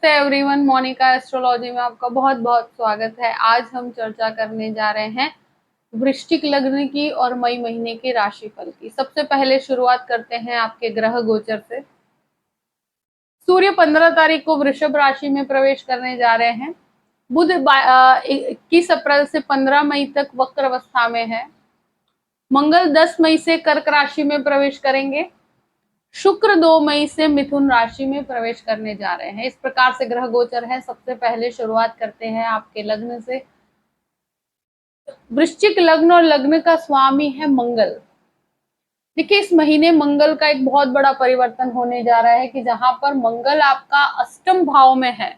नमस्ते everyone, Monika astrology में आपका बहुत बहुत स्वागत है। आज हम चर्चा करने जा रहे हैं वृश्चिक लग्न की और मई महीने के राशिफल की। सबसे पहले शुरुआत करते हैं आपके ग्रह गोचर से। सूर्य 15 तारीख को वृषभ राशि में प्रवेश करने जा रहे हैं। बुध 21 अप्रैल से 15 मई तक वक्र अवस्था में है। मंगल 10 मई से कर्क राशि में प्रवेश करेंगे। शुक्र 2 मई से मिथुन राशि में प्रवेश करने जा रहे हैं। इस प्रकार से ग्रह गोचर है। सबसे पहले शुरुआत करते हैं आपके लग्न से। वृश्चिक लग्न और लग्न का स्वामी है मंगल। देखिए, इस महीने मंगल का एक बहुत बड़ा परिवर्तन होने जा रहा है कि जहां पर मंगल आपका अष्टम भाव में है,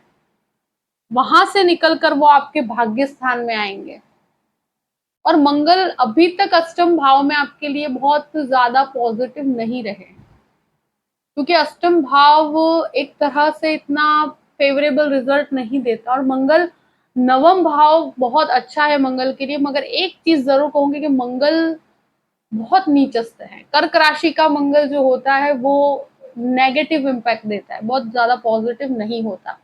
वहां से निकलकर वो आपके भाग्य स्थान में आएंगे। और मंगल अभी तक अष्टम भाव में आपके लिए बहुत ज्यादा पॉजिटिव नहीं रहे, क्योंकि अष्टम भाव एक तरह से इतना फेवरेबल रिजल्ट नहीं देता। और मंगल नवम भाव बहुत अच्छा है मंगल के लिए, मगर एक चीज जरूर कहूंगी कि मंगल बहुत नीचस्थ है। कर्क राशि का मंगल जो होता है वो नेगेटिव इम्पैक्ट देता है, बहुत ज्यादा पॉजिटिव नहीं होता।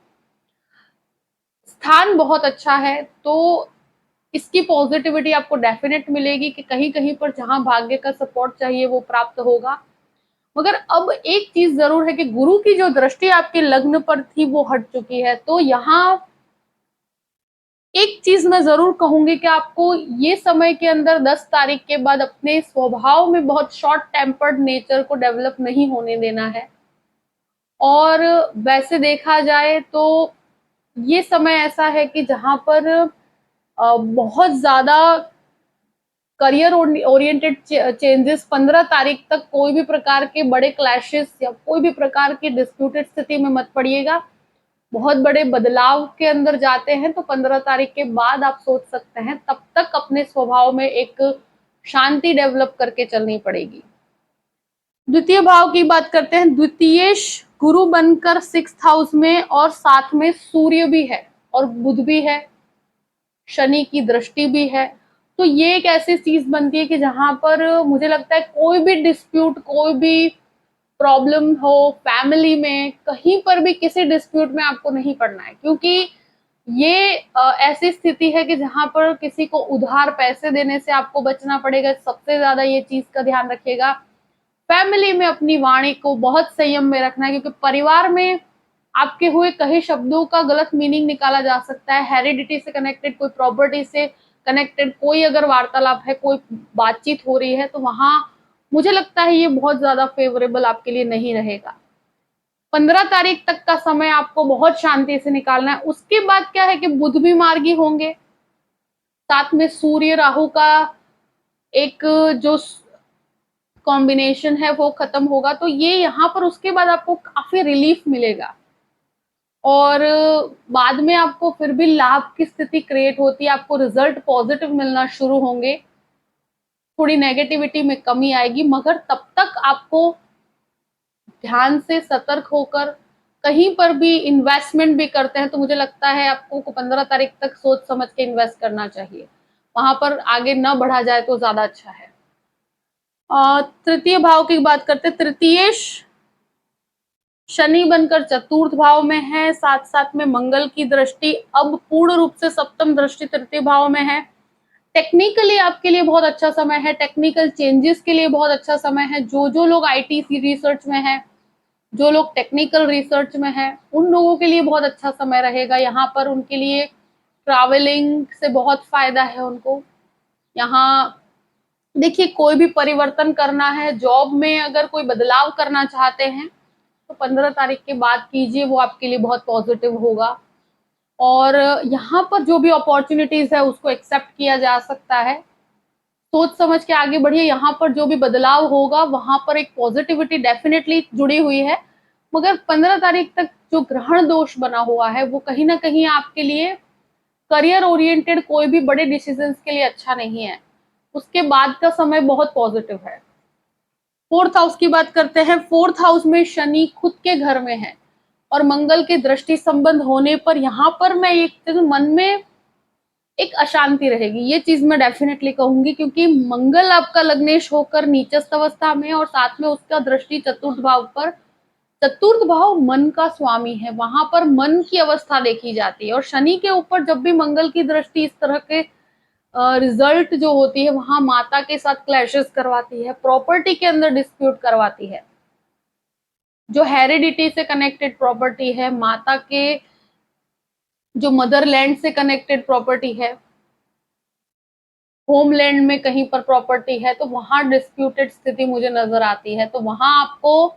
स्थान बहुत अच्छा है तो इसकी पॉजिटिविटी आपको डेफिनेट मिलेगी कि कहीं कहीं पर जहां भाग्य का सपोर्ट चाहिए वो प्राप्त होगा। मगर अब एक चीज जरूर है कि गुरु की जो दृष्टि आपके लग्न पर थी वो हट चुकी है। तो यहाँ एक चीज मैं जरूर कहूंगी कि आपको ये समय के अंदर 10 तारीख के बाद अपने स्वभाव में बहुत शॉर्ट टेम्पर्ड नेचर को डेवलप नहीं होने देना है। और वैसे देखा जाए तो ये समय ऐसा है कि जहां पर बहुत ज्यादा करियर ओरिएंटेड चेंजेस 15 तारीख तक कोई भी प्रकार के बड़े क्लैशेस या कोई भी प्रकार की डिस्प्यूटेड स्थिति में मत पड़िएगा। बहुत बड़े बदलाव के अंदर जाते हैं तो 15 तारीख के बाद आप सोच सकते हैं। तब तक अपने स्वभाव में एक शांति डेवलप करके चलनी पड़ेगी। द्वितीय भाव की बात करते हैं। द्वितीयेश गुरु बनकर 6th हाउस में और साथ में सूर्य भी है और बुध भी है, शनि की दृष्टि भी है। तो ये एक ऐसी चीज बनती है कि जहां पर मुझे लगता है कोई भी डिस्प्यूट, कोई भी प्रॉब्लम हो फैमिली में, कहीं पर भी किसी डिस्प्यूट में आपको नहीं पड़ना है। क्योंकि ये ऐसी स्थिति है कि जहां पर किसी को उधार पैसे देने से आपको बचना पड़ेगा। सबसे ज्यादा ये चीज का ध्यान रखिएगा। फैमिली में अपनी वाणी को बहुत संयम में रखना है, क्योंकि परिवार में आपके हुए कई शब्दों का गलत मीनिंग निकाला जा सकता है। हेरिडिटी से कनेक्टेड, कोई प्रॉपर्टी से कनेक्टेड कोई अगर वार्तालाप है, कोई बातचीत हो रही है, तो वहां मुझे लगता है ये बहुत ज्यादा फेवरेबल आपके लिए नहीं रहेगा। 15 तारीख तक का समय आपको बहुत शांति से निकालना है। उसके बाद क्या है कि बुध भी मार्गी होंगे, साथ में सूर्य राहु का एक जो कॉम्बिनेशन है वो खत्म होगा। तो ये यहाँ पर उसके बाद आपको काफी रिलीफ मिलेगा और बाद में आपको फिर भी लाभ की स्थिति क्रिएट होती है। आपको रिजल्ट पॉजिटिव मिलना शुरू होंगे, थोड़ी नेगेटिविटी में कमी आएगी, मगर तब तक आपको ध्यान से सतर्क होकर कहीं पर भी इन्वेस्टमेंट भी करते हैं तो मुझे लगता है आपको 15 तारीख तक सोच समझ के इन्वेस्ट करना चाहिए। वहां पर आगे न बढ़ा जाए तो ज्यादा अच्छा है। तृतीय भाव की बात करते हैं। तृतीयेश शनि बनकर चतुर्थ भाव में है, साथ साथ में मंगल की दृष्टि अब पूर्ण रूप से सप्तम दृष्टि तृतीय भाव में है। टेक्निकली आपके लिए बहुत अच्छा समय है, टेक्निकल चेंजेस के लिए बहुत अच्छा समय है। जो लोग आईटी रिसर्च में है, जो लोग टेक्निकल रिसर्च में है, उन लोगों के लिए बहुत अच्छा समय रहेगा। यहाँ पर उनके लिए ट्रैवलिंग से बहुत फायदा है उनको। यहाँ देखिए, कोई भी परिवर्तन करना है, जॉब में अगर कोई बदलाव करना चाहते हैं तो 15 तारीख के बाद कीजिए, वो आपके लिए बहुत पॉजिटिव होगा। और यहाँ पर जो भी अपॉर्चुनिटीज है उसको एक्सेप्ट किया जा सकता है। सोच समझ के आगे बढ़िए। यहाँ पर जो भी बदलाव होगा वहां पर एक पॉजिटिविटी डेफिनेटली जुड़ी हुई है। मगर 15 तारीख तक जो ग्रहण दोष बना हुआ है वो कहीं ना कहीं आपके लिए करियर ओरिएंटेड कोई भी बड़े डिसीजंस के लिए अच्छा नहीं है। उसके बाद का समय बहुत पॉजिटिव है। 4th हाउस की बात करते हैं। 4th हाउस में शनि खुद के घर में है और मंगल के दृष्टि संबंध होने पर यहाँ पर मैं एक मन में एक अशांति रहेगी। ये चीज मैं डेफिनेटली कहूंगी, क्योंकि मंगल आपका लग्नेश होकर नीचस्थ अवस्था में और साथ में उसका दृष्टि चतुर्थ भाव पर चतुर्थ भाव मन का स्वामी है, वहां पर मन की अवस्था देखी जाती है। और शनि के ऊपर जब भी मंगल की दृष्टि इस तरह के रिजल्ट जो होती है, वहां माता के साथ क्लैशेस करवाती है, प्रॉपर्टी के अंदर डिस्प्यूट करवाती है। जो हेरिडिटी से कनेक्टेड प्रॉपर्टी है, माता के जो मदरलैंड से कनेक्टेड प्रॉपर्टी है, होमलैंड में कहीं पर प्रॉपर्टी है, तो वहां डिस्प्यूटेड स्थिति मुझे नजर आती है। तो वहां आपको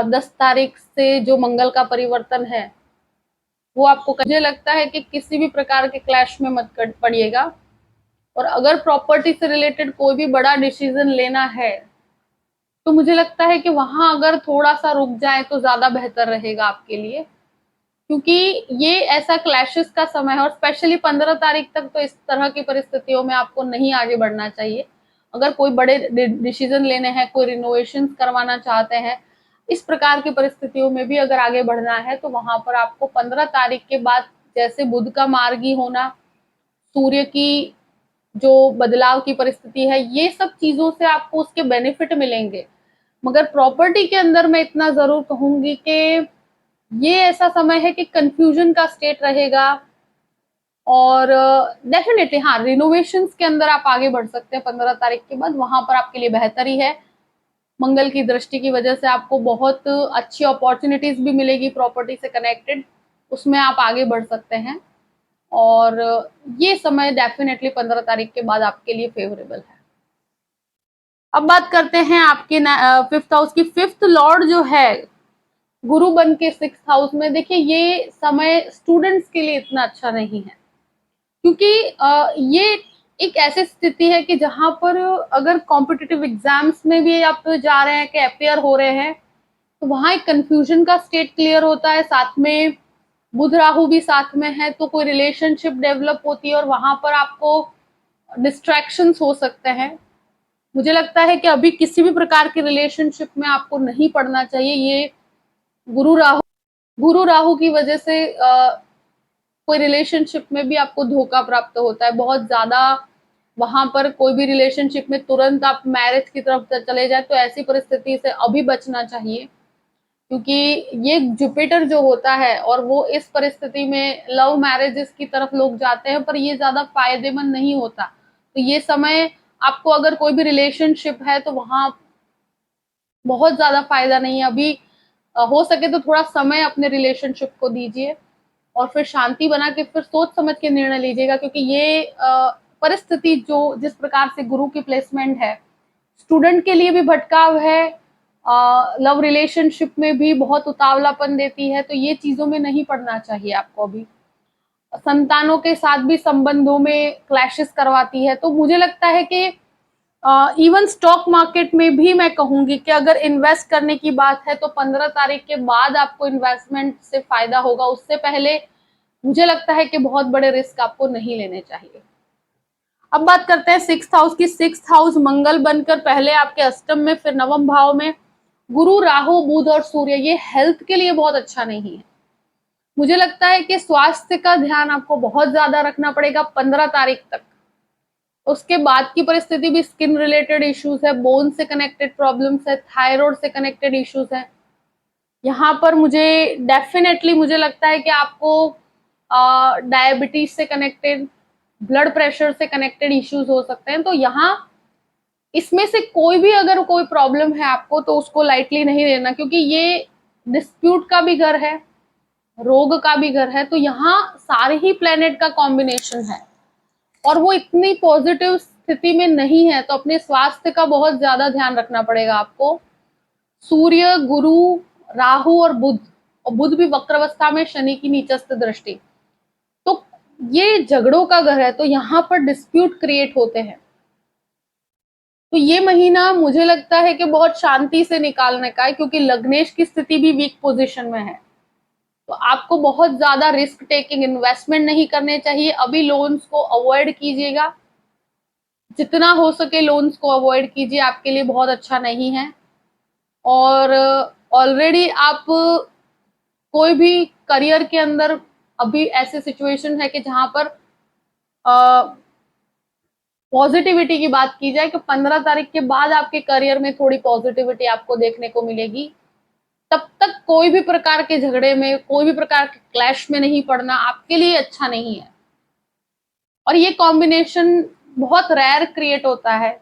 10 तारीख से जो मंगल का परिवर्तन है वो आपको, मुझे लगता है कि किसी भी प्रकार के क्लैश में मत पड़िएगा। और अगर प्रॉपर्टी से रिलेटेड कोई भी बड़ा डिसीजन लेना है तो मुझे लगता है कि वहां अगर थोड़ा सा रुक जाए तो ज्यादा बेहतर रहेगा आपके लिए, क्योंकि ये ऐसा क्लैशेस का समय है। और स्पेशली 15 तारीख तक तो इस तरह की परिस्थितियों में आपको नहीं आगे बढ़ना चाहिए। अगर कोई बड़े डिसीजन लेने हैं, कोई रिनोवेशन करवाना चाहते हैं, इस प्रकार की परिस्थितियों में भी अगर आगे बढ़ना है तो वहां पर आपको 15 तारीख के बाद, जैसे बुध का मार्गी होना, सूर्य की जो बदलाव की परिस्थिति है, ये सब चीजों से आपको उसके बेनिफिट मिलेंगे। मगर प्रॉपर्टी के अंदर मैं इतना जरूर कहूंगी कि ये ऐसा समय है कि कंफ्यूजन का स्टेट रहेगा। और डेफिनेटली हाँ, रिनोवेशंस के अंदर आप आगे बढ़ सकते हैं 15 तारीख के बाद, वहां पर आपके लिए बेहतर ही है। मंगल की दृष्टि की वजह से आपको बहुत अच्छी अपॉर्चुनिटीज भी मिलेगी प्रॉपर्टी से कनेक्टेड, उसमें आप आगे बढ़ सकते हैं। और ये समय डेफिनेटली 15 तारीख के बाद आपके लिए फेवरेबल है। अब बात करते हैं आपके 5th हाउस की। 5th लॉर्ड जो है गुरु बन के 6th हाउस में, देखिए ये समय स्टूडेंट्स के लिए इतना अच्छा नहीं है, क्योंकि ये एक ऐसी स्थिति है कि जहां पर अगर कॉम्पिटिटिव एग्जाम्स में भी आप जा रहे हैं, कि अपेयर हो रहे हैं, तो वहां एक कंफ्यूजन का स्टेट क्लियर होता है। साथ में बुध राहु भी साथ में है, तो कोई रिलेशनशिप डेवलप होती है और वहां पर आपको डिस्ट्रैक्शंस हो सकते हैं। मुझे लगता है कि अभी किसी भी प्रकार की रिलेशनशिप में आपको नहीं पड़ना चाहिए। ये गुरु राहु गुरु राहु की वजह से कोई रिलेशनशिप में भी आपको धोखा प्राप्त होता है बहुत ज्यादा। वहां पर कोई भी रिलेशनशिप में तुरंत आप मैरिज की तरफ चले जाए, तो ऐसी परिस्थिति से अभी बचना चाहिए, क्योंकि ये जुपिटर जो होता है और वो इस परिस्थिति में लव मैरिजेस की तरफ लोग जाते हैं, पर ये ज्यादा फायदेमंद नहीं होता। तो ये समय आपको, अगर कोई भी रिलेशनशिप है तो वहां बहुत ज्यादा फायदा नहीं है अभी। हो सके तो थोड़ा समय अपने रिलेशनशिप को दीजिए और फिर शांति बना के फिर सोच समझ के निर्णय लीजिएगा, क्योंकि ये परिस्थिति जो जिस प्रकार से गुरु की प्लेसमेंट है, स्टूडेंट के लिए भी भटकाव है, लव रिलेशनशिप में भी बहुत उतावलापन देती है, तो ये चीजों में नहीं पड़ना चाहिए आपको अभी। संतानों के साथ भी संबंधों में क्लैशेस करवाती है। तो मुझे लगता है कि इवन स्टॉक मार्केट में भी मैं कहूंगी कि अगर इन्वेस्ट करने की बात है तो 15 तारीख के बाद आपको इन्वेस्टमेंट से फायदा होगा। उससे पहले मुझे लगता है कि बहुत बड़े रिस्क आपको नहीं लेने चाहिए। अब बात करते हैं 6th हाउस की। 6th हाउस मंगल बनकर पहले आपके अष्टम में, फिर नवम भाव में गुरु राहु बुध और सूर्य, ये हेल्थ के लिए बहुत अच्छा नहीं है। मुझे लगता है कि स्वास्थ्य का ध्यान आपको बहुत ज्यादा रखना पड़ेगा 15 तारीख तक। उसके बाद की परिस्थिति भी स्किन रिलेटेड इश्यूज है, बोन से कनेक्टेड प्रॉब्लम्स है, थायराइड से कनेक्टेड इश्यूज है। यहाँ पर मुझे लगता है कि आपको डायबिटीज से कनेक्टेड, ब्लड प्रेशर से कनेक्टेड इश्यूज हो सकते हैं। तो यहाँ इसमें से कोई भी अगर कोई प्रॉब्लम है आपको, तो उसको लाइटली नहीं लेना, क्योंकि ये डिस्प्यूट का भी घर है, रोग का भी घर है। तो यहाँ सारे ही प्लेनेट का कॉम्बिनेशन है और वो इतनी पॉजिटिव स्थिति में नहीं है, तो अपने स्वास्थ्य का बहुत ज्यादा ध्यान रखना पड़ेगा आपको। सूर्य, गुरु, राहु और बुध भी वक्रावस्था में, शनि की नीचस्थ दृष्टि, तो ये झगड़ों का घर है, तो यहाँ पर डिस्प्यूट क्रिएट होते हैं। तो ये महीना मुझे लगता है कि बहुत शांति से निकालने का है, क्योंकि लग्नेश की स्थिति भी वीक पोजीशन में है। तो आपको बहुत ज्यादा रिस्क टेकिंग इन्वेस्टमेंट नहीं करने चाहिए। अभी लोन्स को अवॉइड कीजिएगा, जितना हो सके लोन्स को अवॉइड कीजिए, आपके लिए बहुत अच्छा नहीं है। और ऑलरेडी आप कोई भी करियर के अंदर, अभी ऐसे सिचुएशन है कि जहां पर पॉजिटिविटी की बात की जाए कि 15 तारीख के बाद आपके करियर में थोड़ी पॉजिटिविटी आपको देखने को मिलेगी। तब तक कोई भी प्रकार के झगड़े में, कोई भी प्रकार के क्लैश में नहीं पड़ना आपके लिए अच्छा नहीं है। और ये कॉम्बिनेशन बहुत रेयर क्रिएट होता है,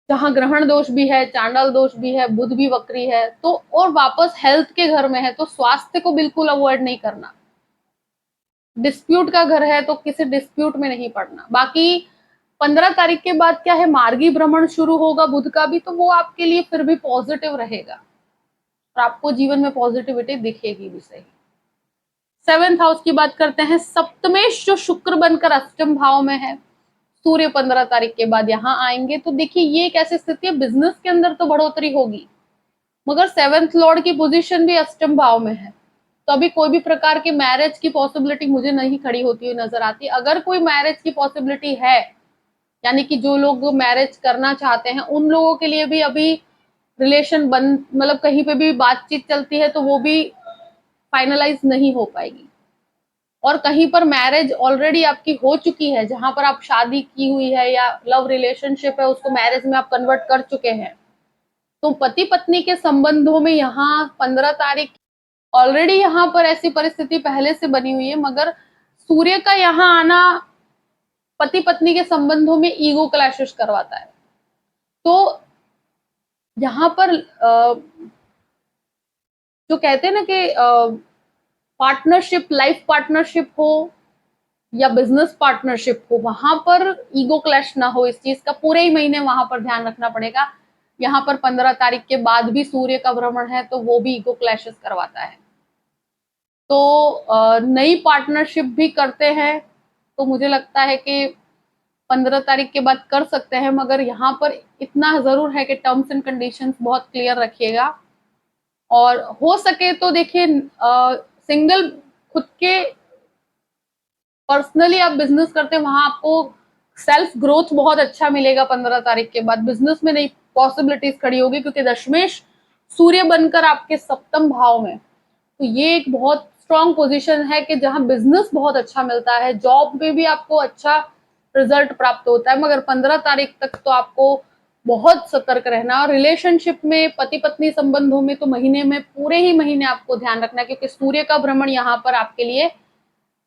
जहां ग्रहण दोष भी है, चांडाल दोष भी है, बुध भी वक्री है, तो और वापस हेल्थ के घर में है, तो स्वास्थ्य को बिल्कुल अवॉइड नहीं करना। डिस्प्यूट का घर है तो किसी डिस्प्यूट में नहीं पड़ना। बाकी 15 तारीख के बाद क्या है, मार्गी भ्रमण शुरू होगा बुध का भी, तो वो आपके लिए फिर भी पॉजिटिव रहेगा और आपको जीवन में पॉजिटिविटी दिखेगी भी सही। 7th हाउस की बात करते हैं। सप्तमेश जो शुक्र बनकर अष्टम भाव में है, सूर्य 15 तारीख के बाद यहाँ आएंगे, तो देखिए ये एक ऐसी स्थिति है, बिजनेस के अंदर तो बढ़ोतरी होगी, मगर 7th लॉर्ड की पोजीशन भी अष्टम भाव में है, तो अभी कोई भी प्रकार की मैरिज की पॉसिबिलिटी मुझे नहीं खड़ी होती हुई नजर आती। अगर कोई मैरिज की पॉसिबिलिटी है, यानी कि जो लोग मैरिज करना चाहते हैं उन लोगों के लिए भी अभी रिलेशन बन, मतलब कहीं पे भी बातचीत चलती है तो वो भी फाइनलाइज नहीं हो पाएगी। और कहीं पर मैरिज ऑलरेडी आपकी हो चुकी है, जहां पर आप शादी की हुई है या लव रिलेशनशिप है, उसको मैरिज में आप कन्वर्ट कर चुके हैं, तो पति पत्नी के संबंधों में यहाँ 15 तारीख ऑलरेडी यहाँ पर ऐसी परिस्थिति पहले से बनी हुई है, मगर सूर्य का यहाँ आना पति पत्नी के संबंधों में ईगो क्लैशेस करवाता है। तो यहाँ पर जो कहते हैं ना कि पार्टनरशिप, लाइफ पार्टनरशिप हो या बिजनेस पार्टनरशिप हो, वहां पर ईगो क्लैश ना हो, इस चीज का पूरे ही महीने वहां पर ध्यान रखना पड़ेगा। यहाँ पर 15 तारीख के बाद भी सूर्य का भ्रमण है, तो वो भी ईगो क्लैशेस करवाता है। तो नई पार्टनरशिप भी करते हैं तो मुझे लगता है कि 15 तारीख के बाद कर सकते हैं, मगर यहाँ पर इतना जरूर है कि टर्म्स एंड कंडीशंस बहुत क्लियर रखिएगा। और हो सके तो देखिए सिंगल खुद के पर्सनली आप बिजनेस करते हैं, वहां आपको सेल्फ ग्रोथ बहुत अच्छा मिलेगा। 15 तारीख के बाद बिजनेस में नई पॉसिबिलिटीज खड़ी होगी, क्योंकि दशमेश सूर्य बनकर आपके सप्तम भाव में, तो ये एक बहुत स्ट्रॉन्ग पोजीशन है कि जहां बिजनेस बहुत अच्छा मिलता है, जॉब में भी आपको अच्छा रिजल्ट प्राप्त होता है। मगर 15 तारीख तक तो आपको बहुत सतर्क रहना, और रिलेशनशिप में, पति पत्नी संबंधों में तो महीने में, पूरे ही महीने आपको ध्यान रखना है, क्योंकि सूर्य का भ्रमण यहाँ पर आपके लिए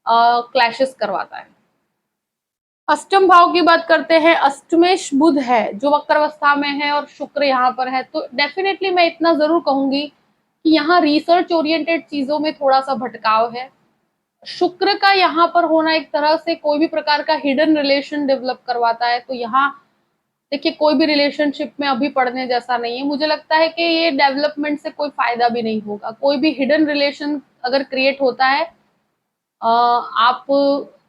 क्लैशेस करवाता है। अष्टम भाव की बात करते हैं। अष्टमेश बुध है जो वक्रावस्था में है और शुक्र यहाँ पर है, तो डेफिनेटली मैं इतना जरूर कहूंगी कि यहाँ रिसर्च ओरिएंटेड चीजों में थोड़ा सा भटकाव है। शुक्र का यहाँ पर होना एक तरह से कोई भी प्रकार का हिडन रिलेशन डेवलप करवाता है, तो यहाँ देखिए कोई भी रिलेशनशिप में अभी पढ़ने जैसा नहीं है। मुझे लगता है कि ये डेवलपमेंट से कोई फायदा भी नहीं होगा। कोई भी हिडन रिलेशन अगर क्रिएट होता है, आप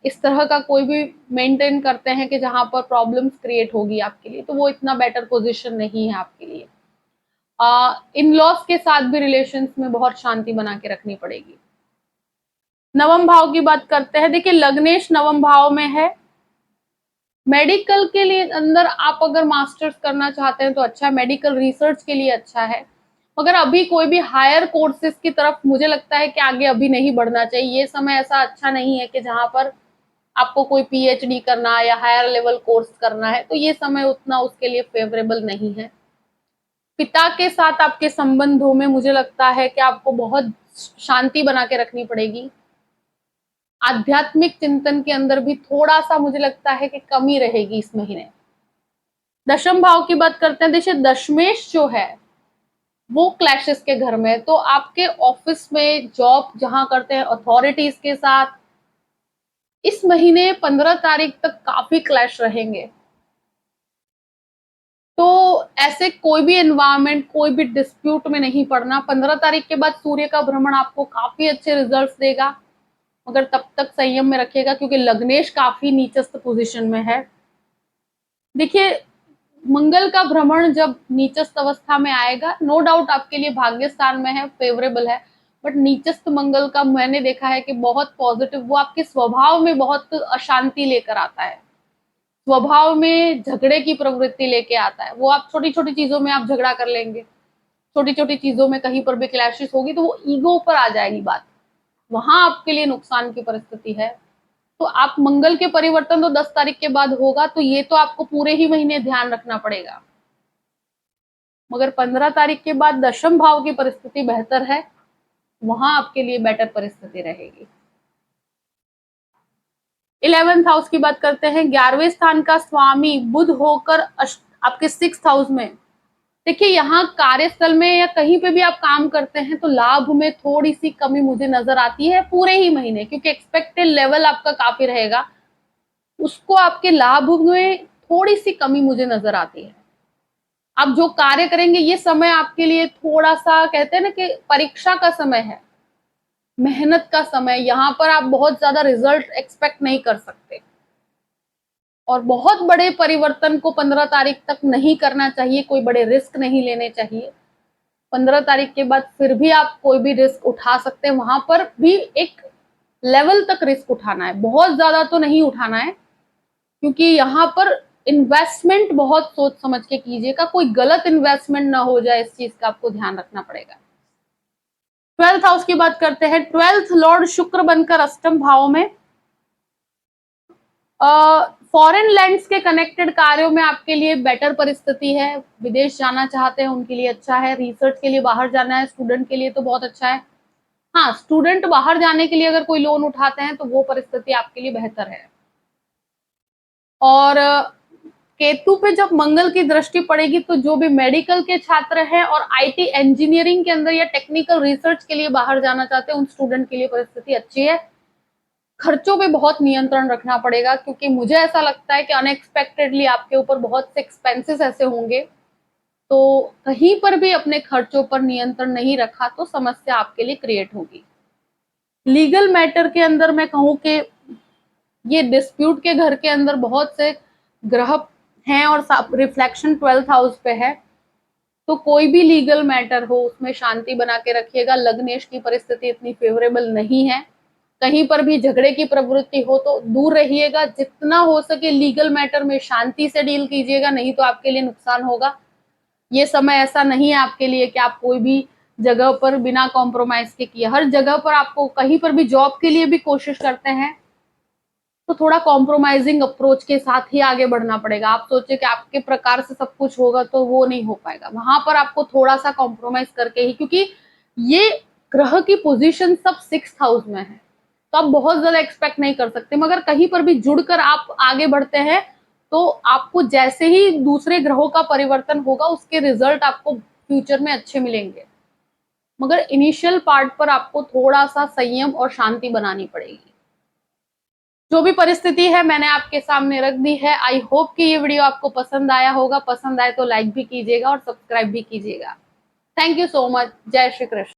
इस तरह का कोई भी मेंटेन करते हैं कि जहां पर प्रॉब्लम्स क्रिएट होगी आपके लिए, तो वो इतना बेटर पोजीशन नहीं है आपके लिए। इन लॉस के साथ भी रिलेशंस में बहुत शांति बना के रखनी पड़ेगी। नवम भाव की बात करते हैं। देखिए लग्नेश नवम भाव में है। मेडिकल के लिए अंदर आप अगर मास्टर्स करना चाहते हैं तो अच्छा है, मेडिकल रिसर्च के लिए अच्छा है, मगर अभी कोई भी हायर कोर्सेज की तरफ मुझे लगता है कि आगे अभी नहीं बढ़ना चाहिए। ये समय ऐसा अच्छा नहीं है कि जहां पर आपको कोई पीएचडी करना या हायर लेवल कोर्स करना है, तो ये समय उतना उसके लिए फेवरेबल नहीं है। पिता के साथ आपके संबंधों में मुझे लगता है कि आपको बहुत शांति बना के रखनी पड़ेगी। आध्यात्मिक चिंतन के अंदर भी थोड़ा सा मुझे लगता है कि कमी रहेगी इस महीने। दशम भाव की बात करते हैं। देखिए दशमेश जो है वो क्लैशेस के घर में, तो आपके ऑफिस में, जॉब जहां करते हैं अथॉरिटीज के साथ, इस महीने 15 तारीख तक काफी क्लैश रहेंगे। तो ऐसे कोई भी एनवायरमेंट, कोई भी डिस्प्यूट में नहीं पड़ना। 15 तारीख के बाद सूर्य का भ्रमण आपको काफी अच्छे रिजल्ट्स देगा, मगर तब तक संयम में रखिएगा, क्योंकि लग्नेश काफी नीचस्थ पोजीशन में है। देखिए मंगल का भ्रमण जब नीचस्थ अवस्था में आएगा, नो डाउट आपके लिए भाग्य स्थान में है, फेवरेबल है, बट नीचस्थ मंगल का मैंने देखा है कि बहुत पॉजिटिव, वो आपके स्वभाव में बहुत अशांति लेकर आता है, स्वभाव में झगड़े की प्रवृत्ति लेके आता है। वो आप छोटी छोटी चीजों में आप झगड़ा कर लेंगे, छोटी छोटी चीजों में कहीं पर भी क्लैशेस होगी, तो वो ईगो पर आ जाएगी बात, वहां आपके लिए नुकसान की परिस्थिति है। तो आप मंगल के परिवर्तन तो 10 तारीख के बाद होगा, तो ये तो आपको पूरे ही महीने ध्यान रखना पड़ेगा। मगर 15 तारीख के बाद दशम भाव की परिस्थिति बेहतर है, वहां आपके लिए बेटर परिस्थिति रहेगी। 11th हाउस की बात करते हैं। 11वें स्थान का स्वामी बुध होकर आपके 6th हाउस में। देखिए यहाँ कार्यस्थल में या कहीं पे भी आप काम करते हैं तो लाभ में थोड़ी सी कमी मुझे नजर आती है पूरे ही महीने, क्योंकि एक्सपेक्टेड लेवल आपका काफी रहेगा, उसको आपके लाभ में थोड़ी सी कमी मुझे नजर आती है। आप जो कार्य करेंगे ये समय आपके लिए थोड़ा सा, कहते हैं ना कि परीक्षा का समय है, मेहनत का समय, यहाँ पर आप बहुत ज्यादा रिजल्ट एक्सपेक्ट नहीं कर सकते और बहुत बड़े परिवर्तन को 15 तारीख तक नहीं करना चाहिए, कोई बड़े रिस्क नहीं लेने चाहिए। 15 तारीख के बाद फिर भी आप कोई भी रिस्क उठा सकते हैं, वहां पर भी एक लेवल तक रिस्क उठाना है, बहुत ज्यादा तो नहीं उठाना है, क्योंकि यहाँ पर इन्वेस्टमेंट बहुत सोच समझ के कीजिएगा, कोई गलत इन्वेस्टमेंट ना हो जाए, इस चीज का आपको ध्यान रखना पड़ेगा। 12th हाउस की बात करते हैं। 12th लॉर्ड शुक्र बनकर अष्टम भाव में। फॉरेन लैंड्स के कनेक्टेड कार्यों में आपके लिए बेटर परिस्थिति है, विदेश जाना चाहते हैं उनके लिए अच्छा है, रिसर्च के लिए बाहर जाना है स्टूडेंट के लिए तो बहुत अच्छा है। हाँ, स्टूडेंट बाहर जाने के लिए अगर कोई लोन उठाते हैं तो वो परिस्थिति आपके लिए बेहतर है। और केतु पे जब मंगल की दृष्टि पड़ेगी तो जो भी मेडिकल के छात्र हैं और आईटी इंजीनियरिंग के अंदर या टेक्निकल रिसर्च के लिए बाहर जाना चाहते हैं उन स्टूडेंट के लिए परिस्थिति अच्छी है। खर्चों पे बहुत नियंत्रण रखना पड़ेगा, क्योंकि मुझे ऐसा लगता है कि अनएक्सपेक्टेडली आपके ऊपर बहुत से एक्सपेंसेस ऐसे होंगे, तो कहीं पर भी अपने खर्चों पर नियंत्रण नहीं रखा तो समस्या आपके लिए क्रिएट होगी। लीगल मैटर के अंदर मैं कहूं कि ये डिस्प्यूट के घर के अंदर बहुत से ग्रह हैं और रिफ्लेक्शन 12th हाउस पे है, तो कोई भी लीगल मैटर हो उसमें शांति बना के रखिएगा। लग्नेश की परिस्थिति इतनी फेवरेबल नहीं है, कहीं पर भी झगड़े की प्रवृत्ति हो तो दूर रहिएगा, जितना हो सके लीगल मैटर में शांति से डील कीजिएगा, नहीं तो आपके लिए नुकसान होगा। ये समय ऐसा नहीं है आपके लिए कि आप कोई भी जगह पर बिना कॉम्प्रोमाइज के किए, हर जगह पर आपको कहीं पर भी जॉब के लिए भी कोशिश करते हैं तो थोड़ा कॉम्प्रोमाइजिंग अप्रोच के साथ ही आगे बढ़ना पड़ेगा। आप सोचे कि आपके प्रकार से सब कुछ होगा तो वो नहीं हो पाएगा, वहां पर आपको थोड़ा सा कॉम्प्रोमाइज करके ही, क्योंकि ये ग्रह की पोजीशन सब 6th हाउस में है तो आप बहुत ज्यादा एक्सपेक्ट नहीं कर सकते, मगर कहीं पर भी जुड़कर आप आगे बढ़ते हैं तो आपको जैसे ही दूसरे ग्रहों का परिवर्तन होगा उसके रिजल्ट आपको फ्यूचर में अच्छे मिलेंगे, मगर इनिशियल पार्ट पर आपको थोड़ा सा संयम और शांति बनानी पड़ेगी। जो भी परिस्थिति है मैंने आपके सामने रख दी है। आई होप कि ये वीडियो आपको पसंद आया होगा, पसंद आए तो लाइक भी कीजिएगा और सब्सक्राइब भी कीजिएगा। Thank you so much. जय श्री कृष्ण।